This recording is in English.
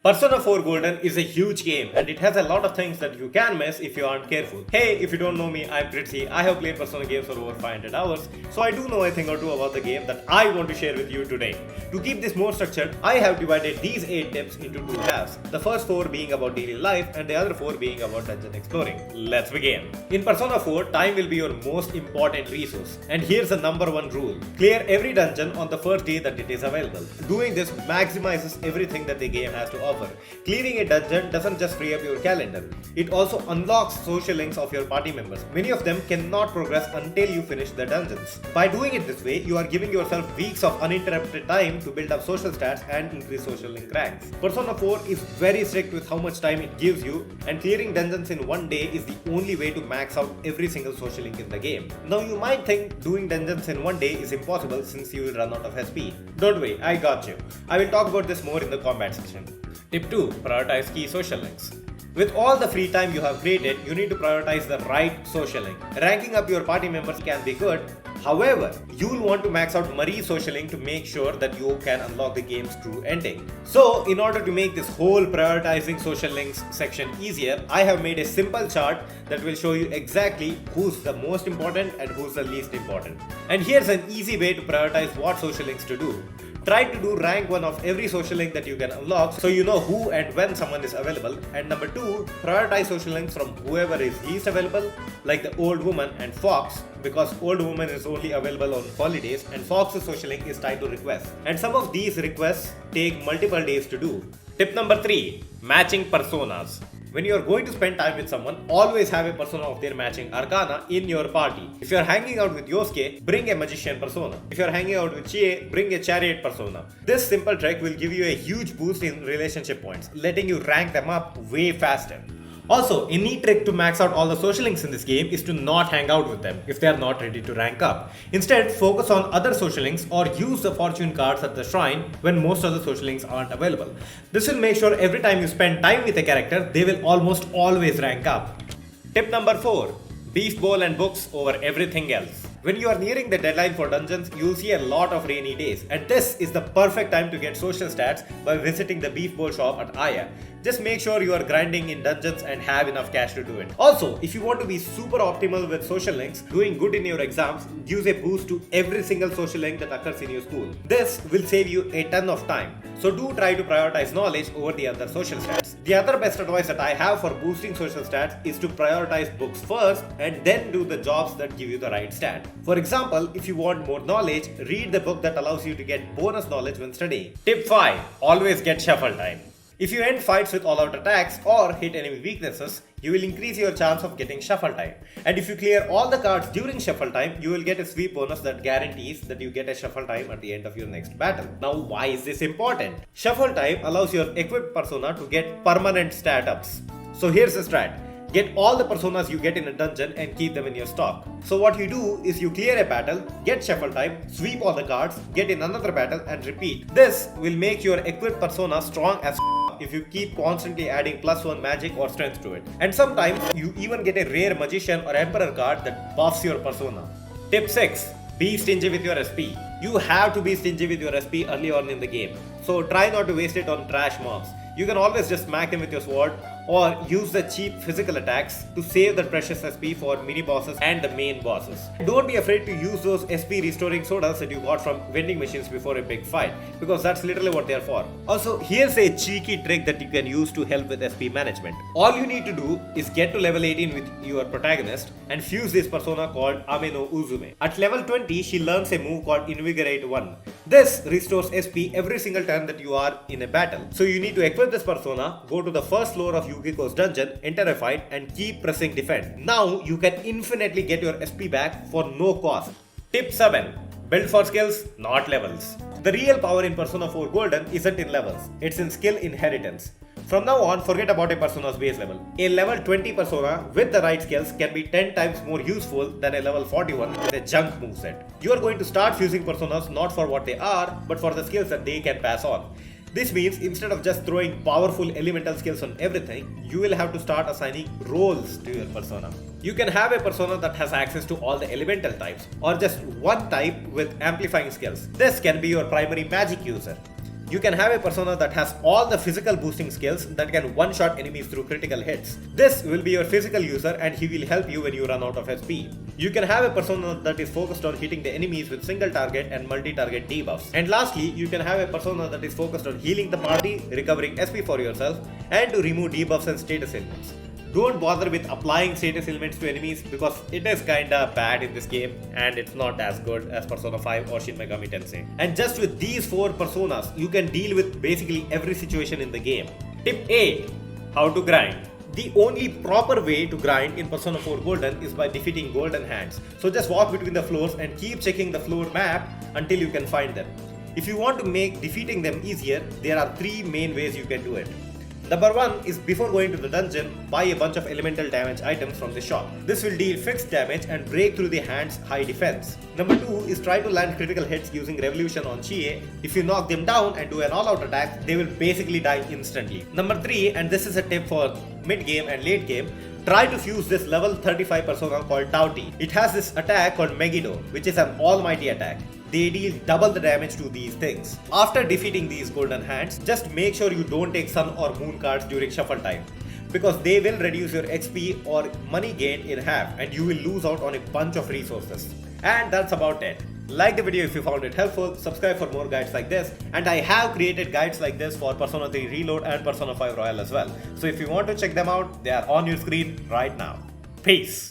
Persona 4 Golden is a huge game and it has a lot of things that you can miss if you aren't careful. Hey, if you don't know me, I'm Pritzi. I have played Persona games for over 500 hours, so I do know a thing or two about the game that I want to share with you today. To keep this more structured, I have divided these 8 tips into 2 halves. The first 4 being about daily life and the other 4 being about dungeon exploring. Let's begin. In Persona 4, time will be your most important resource. And here's the number 1 rule. Clear every dungeon on the first day that it is available. Doing this maximizes everything that the game has to offer. Clearing a dungeon doesn't just free up your calendar, it also unlocks social links of your party members. Many of them cannot progress until you finish the dungeons. By doing it this way, you are giving yourself weeks of uninterrupted time to build up social stats and increase social link ranks. Persona 4 is very strict with how much time it gives you, and clearing dungeons in one day is the only way to max out every single social link in the game. Now you might think doing dungeons in one day is impossible since you will run out of SP. Don't worry, I got you. I will talk about this more in the combat section. Tip 2. Prioritize key social links. With all the free time you have created, you need to prioritize the right social link. Ranking up your party members can be good. However, you will want to max out Marie's social link to make sure that you can unlock the game's true ending. So, in order to make this whole prioritizing social links section easier, I have made a simple chart that will show you exactly who's the most important and who's the least important. And here's an easy way to prioritize what social links to do. Try to do rank 1 of every social link that you can unlock so you know who and when someone is available. And number 2, prioritize social links from whoever is least available, like the old woman and Fox, because old woman is only available on holidays and Fox's social link is tied to requests. And some of these requests take multiple days to do. Tip number 3, matching personas. When you are going to spend time with someone, always have a persona of their matching arcana in your party. If you are hanging out with Yosuke, bring a magician persona. If you are hanging out with Chie, bring a chariot persona. This simple trick will give you a huge boost in relationship points, letting you rank them up way faster. Also, a neat trick to max out all the social links in this game is to not hang out with them if they are not ready to rank up. Instead, focus on other social links or use the fortune cards at the shrine when most of the social links aren't available. This will make sure every time you spend time with a character, they will almost always rank up. Tip number 4. Beef bowl and books over everything else. When you are nearing the deadline for dungeons, you'll see a lot of rainy days, and this is the perfect time to get social stats by visiting the beef bowl shop at Aya. Just make sure you are grinding in dungeons and have enough cash to do it. Also, if you want to be super optimal with social links, doing good in your exams gives a boost to every single social link that occurs in your school. This will save you a ton of time. So do try to prioritize knowledge over the other social stats. The other best advice that I have for boosting social stats is to prioritize books first and then do the jobs that give you the right stat. For example, if you want more knowledge, read the book that allows you to get bonus knowledge when studying. Tip 5. Always get shuffle time. If you end fights with all-out attacks or hit enemy weaknesses, you will increase your chance of getting shuffle time. And if you clear all the cards during shuffle time, you will get a sweep bonus that guarantees that you get a shuffle time at the end of your next battle. Now, why is this important? Shuffle time allows your equipped persona to get permanent stat ups. So here's the strat. Get all the personas you get in a dungeon and keep them in your stock. So what you do is you clear a battle, get shuffle time, sweep all the cards, get in another battle and repeat. This will make your equipped persona strong as if you keep constantly adding +1 magic or strength to it. And sometimes you even get a rare magician or emperor card that buffs your persona. Tip 6. Be stingy with your SP. You have to be stingy with your SP early on in the game. So try not to waste it on trash mobs. You can always just smack him with your sword or use the cheap physical attacks to save that precious SP for mini bosses and the main bosses. Don't be afraid to use those SP restoring sodas that you got from vending machines before a big fight, because that's literally what they are for. Also, here's a cheeky trick that you can use to help with SP management. All you need to do is get to level 18 with your protagonist and fuse this persona called Ame no Uzume. At level 20, she learns a move called Invigorate 1. This restores SP every single time that you are in a battle. So you need to equip this persona, go to the first floor of Yukiko's dungeon, enter a fight and keep pressing defend. Now you can infinitely get your SP back for no cost. Tip 7. Build for skills, not levels. The real power in Persona 4 Golden isn't in levels, it's in skill inheritance. From now on, forget about a persona's base level. A level 20 persona with the right skills can be 10 times more useful than a level 41 with a junk moveset. You are going to start fusing personas not for what they are, but for the skills that they can pass on. This means instead of just throwing powerful elemental skills on everything, you will have to start assigning roles to your persona. You can have a persona that has access to all the elemental types, or just one type with amplifying skills. This can be your primary magic user. You can have a persona that has all the physical boosting skills that can one-shot enemies through critical hits. This will be your physical user and he will help you when you run out of SP. You can have a persona that is focused on hitting the enemies with single target and multi-target debuffs. And lastly, you can have a persona that is focused on healing the party, recovering SP for yourself, and to remove debuffs and status ailments. Don't bother with applying status elements to enemies because it is kinda bad in this game and it's not as good as Persona 5 or Shin Megami Tensei. And just with these 4 personas, you can deal with basically every situation in the game. Tip 8. How to grind. The only proper way to grind in Persona 4 Golden is by defeating Golden Hands. So just walk between the floors and keep checking the floor map until you can find them. If you want to make defeating them easier, there are 3 main ways you can do it. Number 1 is before going to the dungeon, buy a bunch of elemental damage items from the shop. This will deal fixed damage and break through the hand's high defense. Number 2 is try to land critical hits using Revolution on Chie. If you knock them down and do an all-out attack, they will basically die instantly. Number 3, and this is a tip for mid-game and late game, try to fuse this level 35 persona called Tauti. It has this attack called Megiddo, which is an almighty attack. They deal double the damage to these things. After defeating these Golden Hands, just make sure you don't take Sun or Moon cards during shuffle time, because they will reduce your XP or money gain in half and you will lose out on a bunch of resources. And that's about it. Like the video if you found it helpful, subscribe for more guides like this, and I have created guides like this for Persona 3 Reload and Persona 5 Royal as well. So if you want to check them out, they are on your screen right now. Peace!